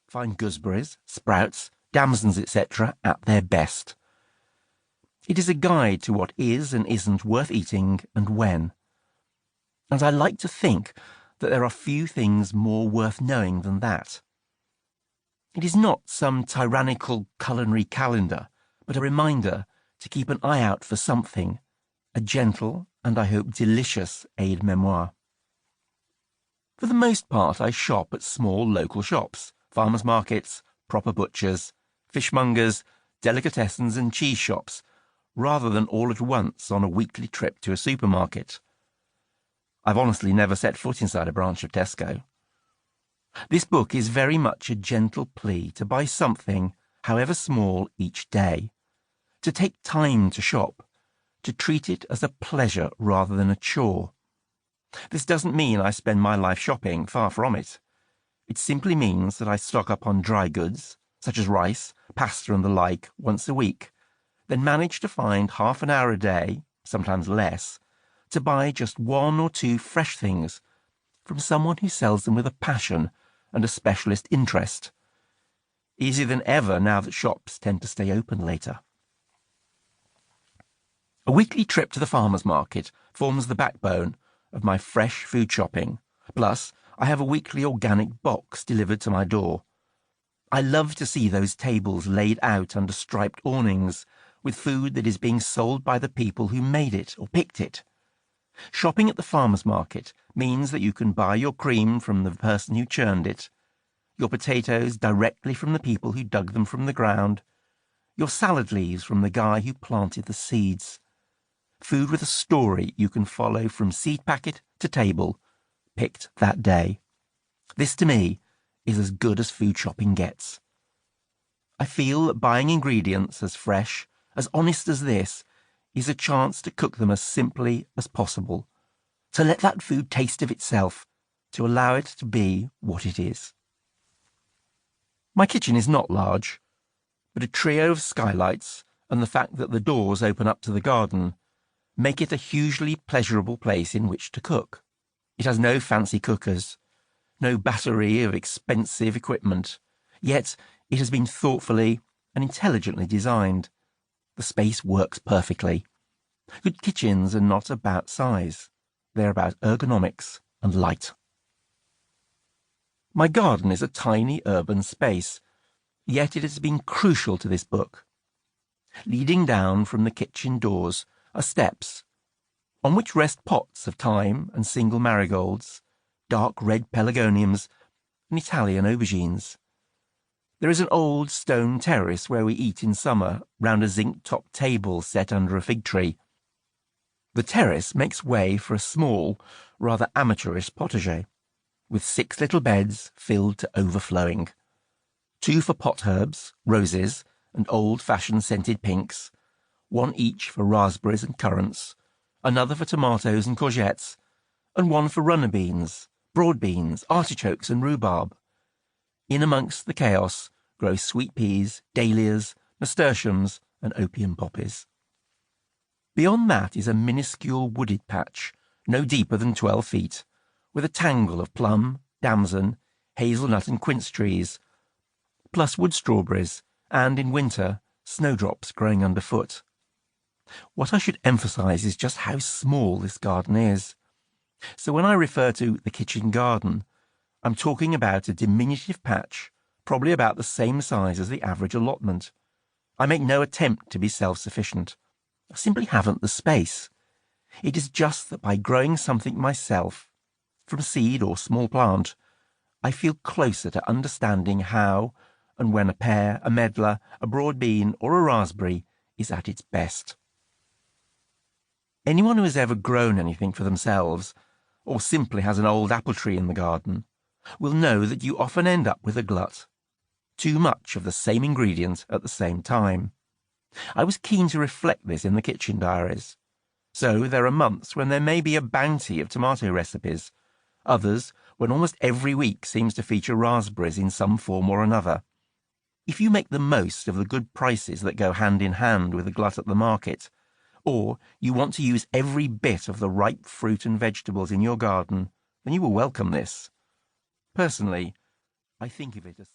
find gooseberries, sprouts, damsons, etc. at their best. It is a guide to what is and isn't worth eating and when. And I like to think that there are few things more worth knowing than that. It is not some tyrannical culinary calendar, but a reminder to keep an eye out for something, a gentle and I hope delicious aide-memoire. For the most part, I shop at small local shops, farmers' markets, proper butchers, fishmongers, delicatessens and cheese shops, rather than all at once on a weekly trip to a supermarket. I've honestly never set foot inside a branch of Tesco. This book is very much a gentle plea to buy something, however small, each day, to take time to shop, to treat it as a pleasure rather than a chore. This doesn't mean I spend my life shopping, far from it. It simply means that I stock up on dry goods, such as rice, pasta and the like, once a week, then manage to find half an hour a day, sometimes less, to buy just one or two fresh things from someone who sells them with a passion and a specialist interest. Easier than ever now that shops tend to stay open later. A weekly trip to the farmer's market forms the backbone of my fresh food shopping. Plus, I have a weekly organic box delivered to my door. I love to see those tables laid out under striped awnings with food that is being sold by the people who made it or picked it. Shopping at the farmer's market means that you can buy your cream from the person who churned it, your potatoes directly from the people who dug them from the ground, your salad leaves from the guy who planted the seeds. Food with a story you can follow from seed packet to table, picked that day. This, to me, is as good as food shopping gets. I feel that buying ingredients as fresh, as honest as this, is a chance to cook them as simply as possible, to let that food taste of itself, to allow it to be what it is. My kitchen is not large, but a trio of skylights and the fact that the doors open up to the garden make it a hugely pleasurable place in which to cook. It has no fancy cookers, no battery of expensive equipment, yet it has been thoughtfully and intelligently designed. The space works perfectly. Good kitchens are not about size. They're about ergonomics and light. My garden is a tiny urban space, yet it has been crucial to this book. Leading down from the kitchen doors are steps, on which rest pots of thyme and single marigolds, dark red pelargoniums, and Italian aubergines. There is an old stone terrace where we eat in summer round a zinc-topped table set under a fig tree. The terrace makes way for a small, rather amateurish potager, with 6 little beds filled to overflowing. 2 for pot herbs, roses, and old-fashioned scented pinks, 1 each for raspberries and currants, another for tomatoes and courgettes, and 1 for runner beans, broad beans, artichokes and rhubarb. In amongst the chaos grow sweet peas, dahlias, nasturtiums, and opium poppies. Beyond that is a minuscule wooded patch, no deeper than 12 feet, with a tangle of plum, damson, hazelnut and quince trees, plus wood strawberries, and in winter, snowdrops growing underfoot. What I should emphasize is just how small this garden is. So when I refer to the kitchen garden, I'm talking about a diminutive patch, probably about the same size as the average allotment. I make no attempt to be self-sufficient. I simply haven't the space. It is just that by growing something myself, from seed or small plant, I feel closer to understanding how and when a pear, a medlar, a broad bean, or a raspberry is at its best. Anyone who has ever grown anything for themselves, or simply has an old apple tree in the garden, will know that you often end up with a glut. Too much of the same ingredient at the same time. I was keen to reflect this in the Kitchen Diaries. So there are months when there may be a bounty of tomato recipes, others when almost every week seems to feature raspberries in some form or another. If you make the most of the good prices that go hand in hand with the glut at the market, or you want to use every bit of the ripe fruit and vegetables in your garden, then you will welcome this. Personally, I think of it as